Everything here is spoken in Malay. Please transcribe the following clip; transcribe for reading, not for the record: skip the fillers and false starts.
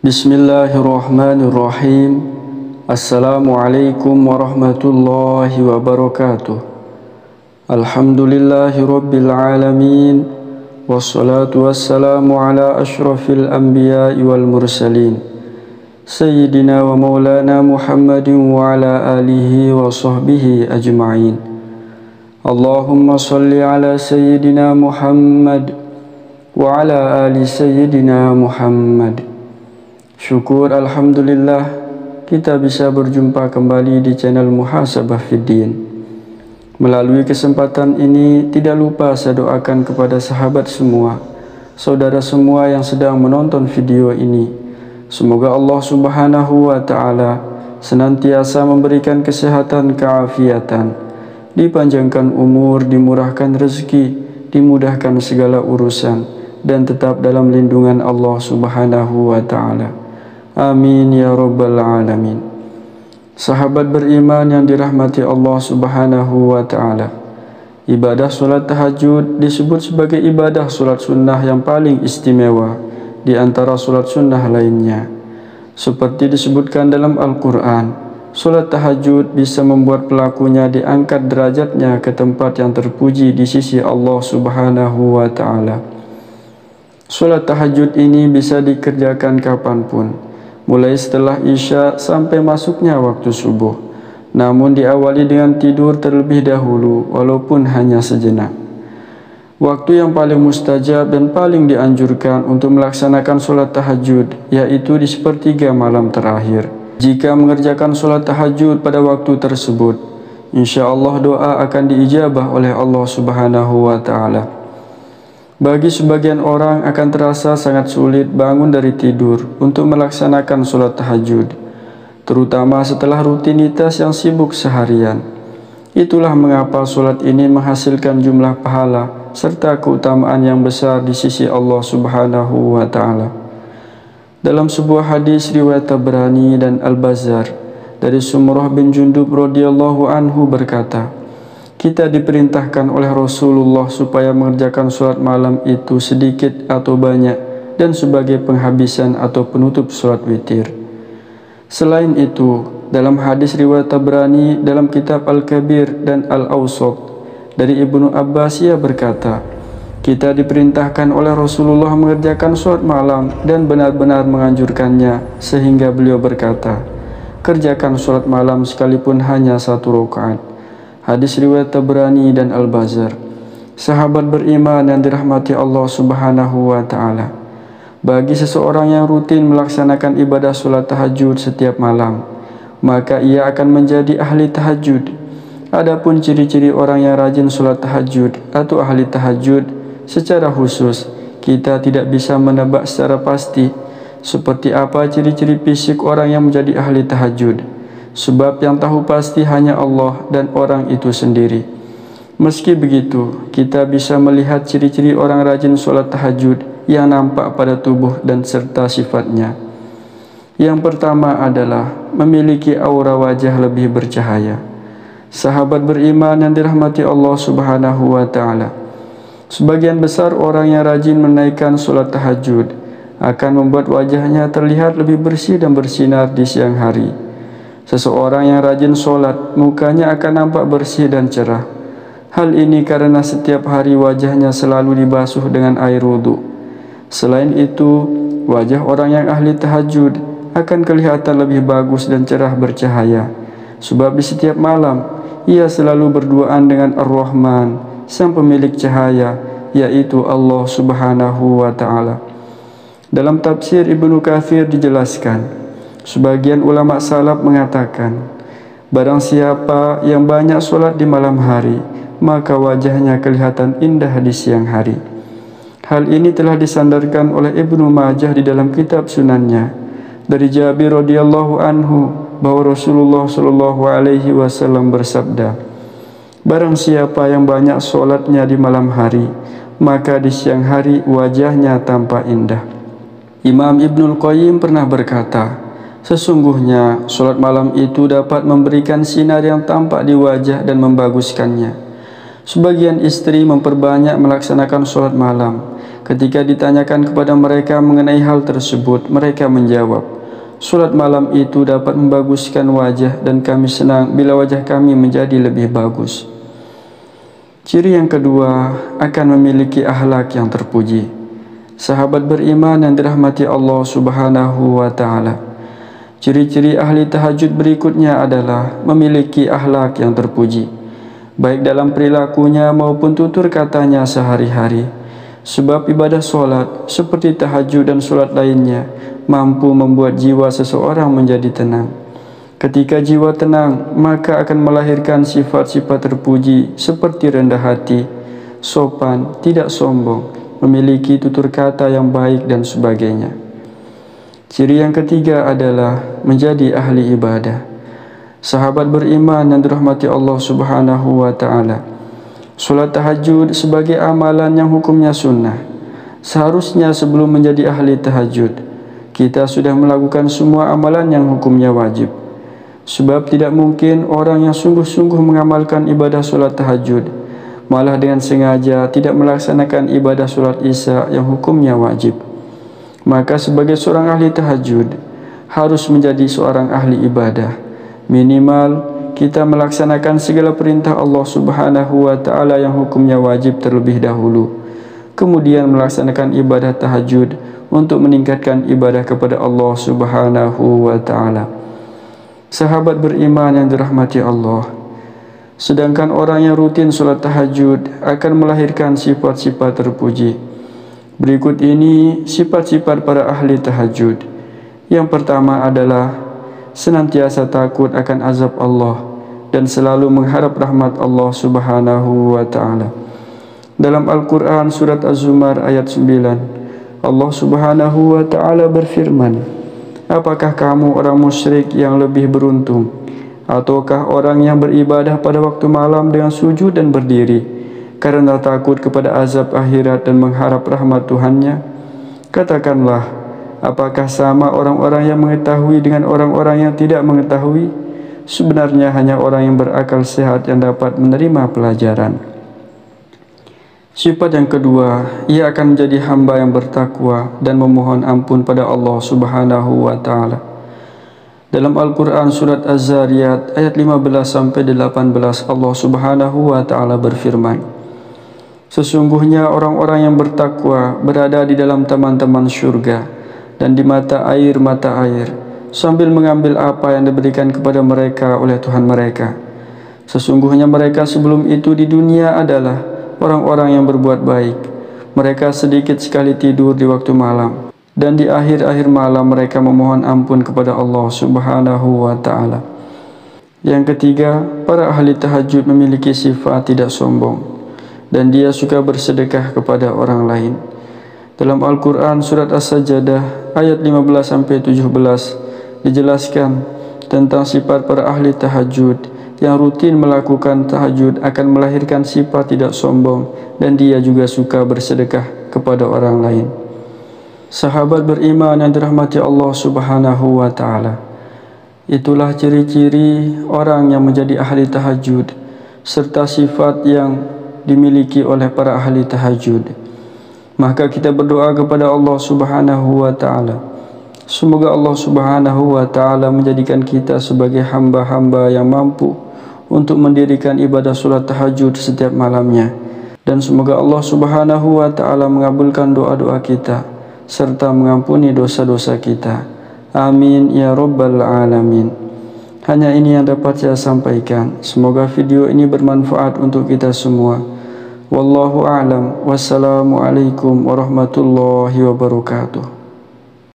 Bismillahirrahmanirrahim. Assalamualaikum warahmatullahi wabarakatuh. Alhamdulillahi rabbil alamin. Wassalatu wassalamu ala ashrafil anbiya'i wal mursalin Sayyidina wa maulana Muhammadin wa ala alihi wa sahbihi ajma'in. Allahumma salli ala Sayyidina Muhammad wa ala ali Sayyidina Muhammad. Syukur alhamdulillah kita bisa berjumpa kembali di channel Muhasabah Fiddin. Melalui kesempatan ini tidak lupa saya doakan kepada sahabat semua, saudara semua yang sedang menonton video ini. Semoga Allah Subhanahu wa Ta'ala senantiasa memberikan kesehatan, keafiatan, dipanjangkan umur, dimurahkan rezeki, dimudahkan segala urusan, dan tetap dalam lindungan Allah Subhanahu wa Ta'ala. Amin ya rabbal alamin. Sahabat beriman yang dirahmati Allah Subhanahu wa Ta'ala, ibadah solat tahajud disebut sebagai ibadah solat sunnah yang paling istimewa di antara solat sunnah lainnya. Seperti disebutkan dalam Al-Quran, solat tahajud bisa membuat pelakunya diangkat derajatnya ke tempat yang terpuji di sisi Allah Subhanahu wa Ta'ala. Solat tahajud ini bisa dikerjakan kapanpun, mulai setelah Isya sampai masuknya waktu subuh, namun diawali dengan tidur terlebih dahulu walaupun hanya sejenak. Waktu yang paling mustajab dan paling dianjurkan untuk melaksanakan solat tahajud yaitu di sepertiga malam terakhir. Jika mengerjakan solat tahajud pada waktu tersebut, insya Allah doa akan diijabah oleh Allah Subhanahu wa Ta'ala. Bagi sebagian orang akan terasa sangat sulit bangun dari tidur untuk melaksanakan solat tahajud, terutama setelah rutinitas yang sibuk seharian. Itulah mengapa solat ini menghasilkan jumlah pahala serta keutamaan yang besar di sisi Allah Subhanahu wa Ta'ala. Dalam sebuah hadis riwayat Tabrani dan Al-Bazzar dari Sumrah bin Jundub radhiyallahu anhu berkata, kita diperintahkan oleh Rasulullah supaya mengerjakan sholat malam itu sedikit atau banyak dan sebagai penghabisan atau penutup sholat witir. Selain itu, dalam hadis riwayat Tabrani dalam kitab Al-Kabir dan Al-Awsat dari Ibnu Abbas, ia berkata, kita diperintahkan oleh Rasulullah mengerjakan sholat malam dan benar-benar menganjurkannya, sehingga beliau berkata, kerjakan sholat malam sekalipun hanya 1 rakaat. Hadis riwayat Tabrani dan Al-Bazzar. Sahabat beriman yang dirahmati Allah Subhanahu wa Ta'ala, bagi seseorang yang rutin melaksanakan ibadah sholat tahajud setiap malam, maka ia akan menjadi ahli tahajud. Adapun ciri-ciri orang yang rajin sholat tahajud atau ahli tahajud secara khusus, kita tidak bisa menebak secara pasti seperti apa ciri-ciri fisik orang yang menjadi ahli tahajud, sebab yang tahu pasti hanya Allah dan orang itu sendiri. Meski begitu, kita bisa melihat ciri-ciri orang rajin sholat tahajud yang nampak pada tubuh dan serta sifatnya. Yang pertama adalah memiliki aura wajah lebih bercahaya. Sahabat beriman yang dirahmati Allah Subhanahu wa Ta'ala, sebagian besar orang yang rajin menaikkan sholat tahajud akan membuat wajahnya terlihat lebih bersih dan bersinar di siang hari. Seseorang yang rajin sholat, mukanya akan nampak bersih dan cerah. Hal ini karena setiap hari wajahnya selalu dibasuh dengan air wudhu. Selain itu, wajah orang yang ahli tahajud akan kelihatan lebih bagus dan cerah bercahaya, sebab di setiap malam ia selalu berduaan dengan Ar-Rahman, sang pemilik cahaya, yaitu Allah Subhanahu wa Ta'ala. Dalam tafsir Ibnu Katsir dijelaskan, sebagian ulama salaf mengatakan, barang siapa yang banyak sholat di malam hari, maka wajahnya kelihatan indah di siang hari. Hal ini telah disandarkan oleh Ibnu Majah di dalam kitab sunannya dari Jabir radhiyallahu anhu bahwa Rasulullah sallallahu alaihi wasallam bersabda, barang siapa yang banyak sholatnya di malam hari, maka di siang hari wajahnya tampak indah. Imam Ibnul Qayyim pernah berkata, sesungguhnya sholat malam itu dapat memberikan sinar yang tampak di wajah dan membaguskannya. Sebagian istri memperbanyak melaksanakan sholat malam. Ketika ditanyakan kepada mereka mengenai hal tersebut, mereka menjawab, "Sholat malam itu dapat membaguskan wajah dan kami senang bila wajah kami menjadi lebih bagus." Ciri yang kedua, akan memiliki akhlak yang terpuji. Sahabat beriman yang dirahmati Allah Subhanahu wa Ta'ala, ciri-ciri ahli tahajud berikutnya adalah memiliki akhlak yang terpuji, baik dalam perilakunya maupun tutur katanya sehari-hari. Sebab ibadah solat seperti tahajud dan solat lainnya mampu membuat jiwa seseorang menjadi tenang. Ketika jiwa tenang, maka akan melahirkan sifat-sifat terpuji seperti rendah hati, sopan, tidak sombong, memiliki tutur kata yang baik dan sebagainya. Ciri yang ketiga adalah menjadi ahli ibadah. Sahabat beriman yang dirahmati Allah Subhanahu wa Ta'ala, solat tahajud sebagai amalan yang hukumnya sunnah. Seharusnya sebelum menjadi ahli tahajud, kita sudah melakukan semua amalan yang hukumnya wajib. Sebab tidak mungkin orang yang sungguh-sungguh mengamalkan ibadah solat tahajud, malah dengan sengaja tidak melaksanakan ibadah solat isya yang hukumnya wajib. Maka sebagai seorang ahli tahajud, harus menjadi seorang ahli ibadah. Minimal kita melaksanakan segala perintah Allah Subhanahu wa Ta'ala yang hukumnya wajib terlebih dahulu, kemudian melaksanakan ibadah tahajud untuk meningkatkan ibadah kepada Allah Subhanahu wa Ta'ala. Sahabat beriman yang dirahmati Allah, sedangkan orang yang rutin solat tahajud akan melahirkan sifat-sifat terpuji. Berikut ini sifat-sifat para ahli tahajud. Yang pertama adalah senantiasa takut akan azab Allah dan selalu mengharap rahmat Allah Subhanahu wa Ta'ala. Dalam Al-Quran surat Az-Zumar ayat 9, Allah Subhanahu wa Ta'ala berfirman, "Apakah kamu orang musyrik yang lebih beruntung, ataukah orang yang beribadah pada waktu malam dengan sujud dan berdiri karena takut kepada azab akhirat dan mengharap rahmat Tuhannya? Katakanlah, apakah sama orang-orang yang mengetahui dengan orang-orang yang tidak mengetahui? Sebenarnya hanya orang yang berakal sehat yang dapat menerima pelajaran." Sifat yang kedua, ia akan menjadi hamba yang bertakwa dan memohon ampun pada Allah Subhanahu wa Ta'ala. Dalam Al-Quran surat Az-Zariyat ayat 15-18, Allah Subhanahu wa Ta'ala berfirman, "Sesungguhnya orang-orang yang bertakwa berada di dalam taman-taman syurga dan di mata air sambil mengambil apa yang diberikan kepada mereka oleh Tuhan mereka. Sesungguhnya mereka sebelum itu di dunia adalah orang-orang yang berbuat baik. Mereka sedikit sekali tidur di waktu malam, dan di akhir-akhir malam mereka memohon ampun kepada Allah Subhanahu wa Ta'ala." Yang ketiga, para ahli tahajud memiliki sifat tidak sombong, dan dia suka bersedekah kepada orang lain. Dalam Al-Quran surat As-Sajdah ayat 15-17 dijelaskan tentang sifat para ahli tahajud. Yang rutin melakukan tahajud akan melahirkan sifat tidak sombong, dan dia juga suka bersedekah kepada orang lain. Sahabat beriman yang dirahmati Allah Subhanahu wa Ta'ala, itulah ciri-ciri orang yang menjadi ahli tahajud serta sifat yang dimiliki oleh para ahli tahajud. Maka kita berdoa kepada Allah Subhanahu wa Ta'ala, semoga Allah Subhanahu wa Ta'ala menjadikan kita sebagai hamba-hamba yang mampu untuk mendirikan ibadah solat tahajud setiap malamnya, dan semoga Allah Subhanahu wa Ta'ala mengabulkan doa-doa kita serta mengampuni dosa-dosa kita. Amin ya rabbal alamin. Hanya ini yang dapat saya sampaikan. Semoga video ini bermanfaat untuk kita semua. Wallahu a'lam. Wassalamualaikum warahmatullahi wabarakatuh.